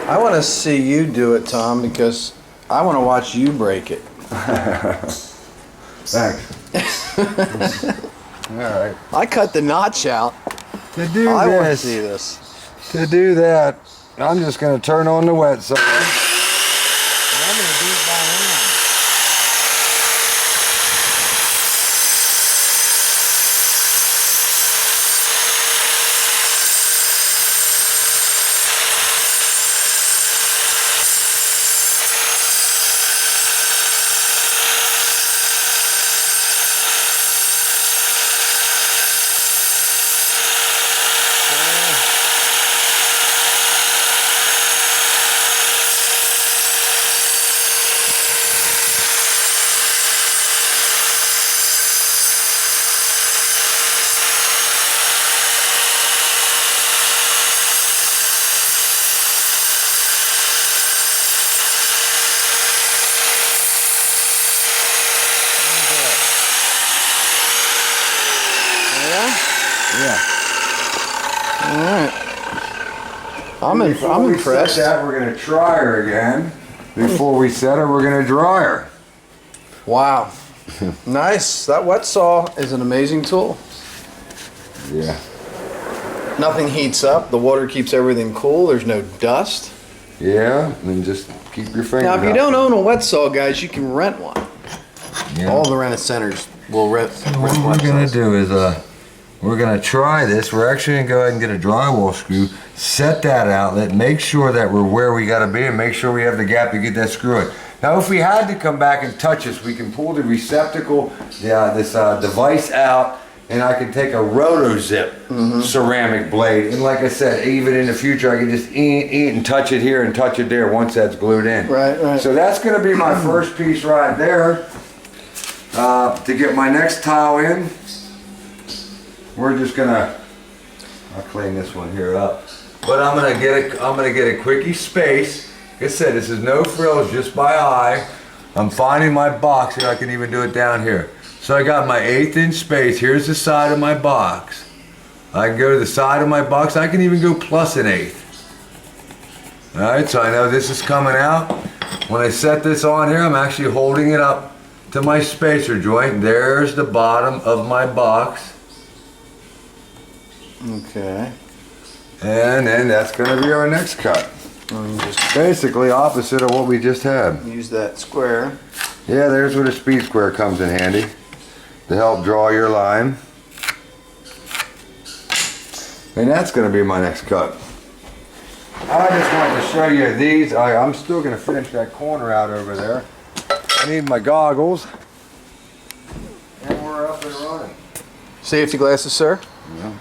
I want to see you do it, Tom, because I want to watch you break it. Thanks. All right. I cut the notch out. To do I want to this, see this. to do that, I'm just going to turn on the wet side. And I'm going to do it by hand. Yeah. All right. I'm impressed. That, we're going to try her again. Before we set her, we're going to dry her. Wow. Nice. That wet saw is an amazing tool. Yeah. Nothing heats up. The water keeps everything cool. There's no dust. Yeah, and just keep your fingers Now, if you out. don't own a wet saw, guys, you can rent one. Yeah. All the rent centers will rent. What we're going to do is we're going to try this. We're actually going to go ahead and get a drywall screw, set that outlet, make sure that we're where we got to be, and make sure we have the gap to get that screw in. Now, if we had to come back and touch this, we can pull the receptacle, this device out, and I can take a roto-zip ceramic blade. And like I said, even in the future, I can just eat and touch it here and touch it there once that's glued in. Right. So that's going to be my first piece right there. To get my next tile in, we're just gonna, I'll clean this one here up. But I'm gonna get a quickie space. Like I said, this is no frills, just by eye. I'm finding my box, and I can even do it down here. So I got my 1/8 inch space. Here's the side of my box. I can go to the side of my box. I can even go plus 1/8. All right, so I know this is coming out. When I set this on here, I'm actually holding it up to my spacer joint. There's the bottom of my box. Okay. And then that's going to be our next cut. Just Basically opposite of what we just had. use that square. Yeah, there's where the speed square comes in handy to help draw your line. And that's going to be my next cut. I just wanted to show you these. I'm still going to finish that corner out over there. I need my goggles. And we're up and running. Safety glasses, sir. Yeah.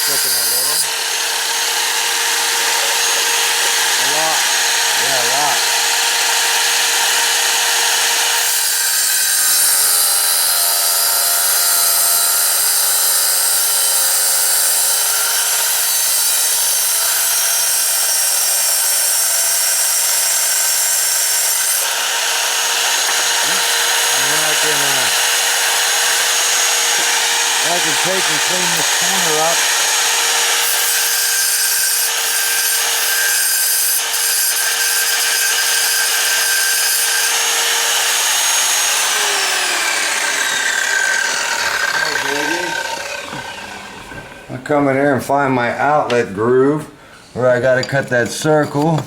Sticking a little. A lot. Yeah, a lot. And then I can take and clean this corner up. I come in here and find my outlet groove where I got to cut that circle. All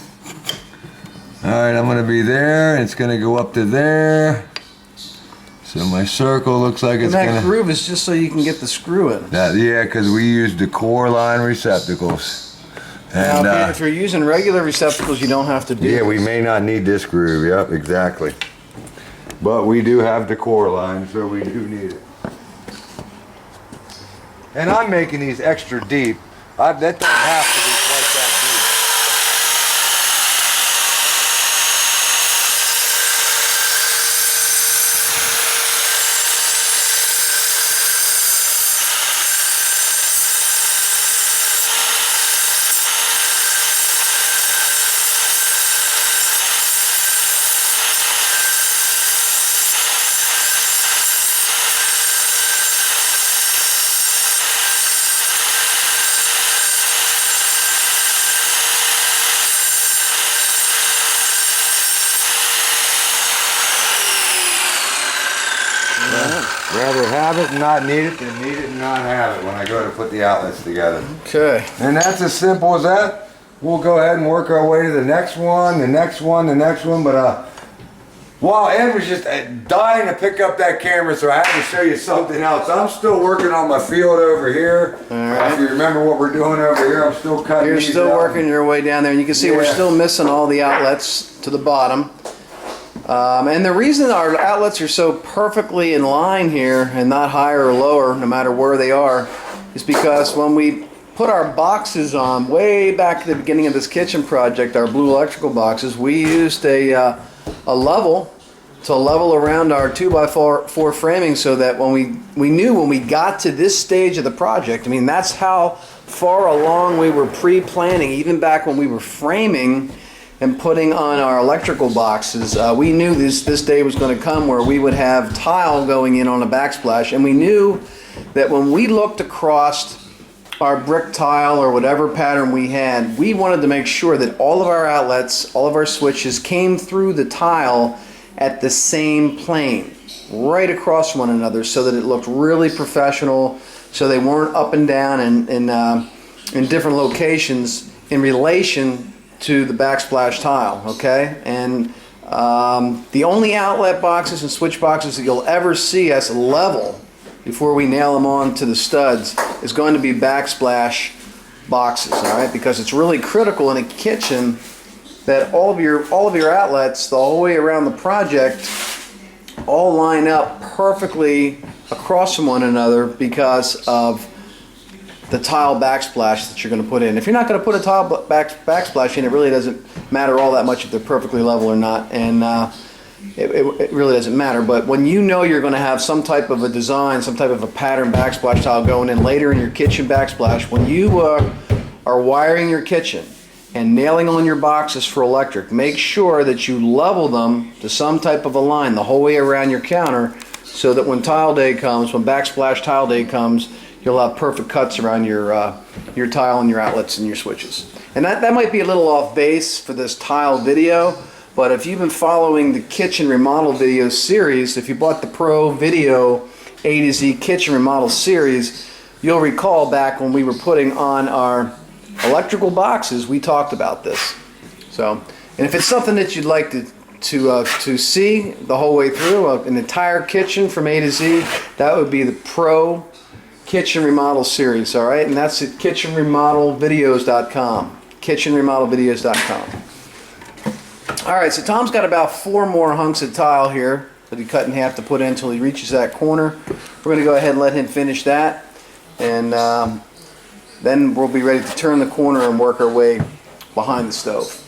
right, I'm going to be there. It's going to go up to there. So my circle looks like it's going to... And that groove is just so you can get the screw in. Yeah, because we used the core line receptacles. And, now, if you're using regular receptacles, you don't have to do yeah, this. we may not need this groove. Yep, exactly. But we do have the core line, so we do need it. And I'm making these extra deep. That don't have to be quite that deep. Rather have it and not need it than need it and not have it when I go to put the outlets together. Okay. And that's as simple as that. We'll go ahead and work our way to the next one, the next one, the next one. But while Ed was just dying to pick up that camera, so I had to show you something else. I'm still working on my field over here. All right. If you remember what we're doing over here, I'm still cutting You're these still out. working your way down there, and you can see we're Yeah. still missing all the outlets to the bottom. And the reason our outlets are so perfectly in line here and not higher or lower, no matter where they are, is because when we put our boxes on way back at the beginning of this kitchen project, our blue electrical boxes, we used a level to level around our 2x4 framing so that when we knew when we got to this stage of the project, I mean, that's how far along we were pre-planning, even back when we were framing and putting on our electrical boxes. We knew this day was going to come where we would have tile going in on a backsplash, and we knew that when we looked across our brick tile or whatever pattern we had, we wanted to make sure that all of our outlets, all of our switches came through the tile at the same plane, right across from one another, so that it looked really professional, so they weren't up and down and in different locations in relation to the backsplash tile, okay? And the only outlet boxes and switch boxes that you'll ever see us level before we nail them on to the studs is going to be backsplash boxes, all right? Because it's really critical in a kitchen that all of your outlets the whole way around the project all line up perfectly across from one another because of the tile backsplash that you're going to put in. If you're not going to put a tile backsplash in, it really doesn't matter all that much if they're perfectly level or not, and it really doesn't matter. But when you know you're going to have some type of a design, some type of a pattern backsplash tile going in later in your kitchen backsplash, when you are wiring your kitchen and nailing on your boxes for electric, make sure that you level them to some type of a line the whole way around your counter so that when tile day comes, when backsplash tile day comes, you'll have perfect cuts around your tile and your outlets and your switches. And that might be a little off base for this tile video, but if you've been following the kitchen remodel video series, if you bought the Pro Video A to Z kitchen remodel series, you'll recall back when we were putting on our electrical boxes, we talked about this. So, and if it's something that you'd like to see the whole way through, an entire kitchen from A to Z, that would be the Pro Kitchen Remodel series, all right? And that's at kitchenremodelvideos.com. kitchenremodelvideos.com. All right, so Tom's got about 4 more hunks of tile here that he cut in half to put in until he reaches that corner. We're going to go ahead and let him finish that, and then we'll be ready to turn the corner and work our way behind the stove.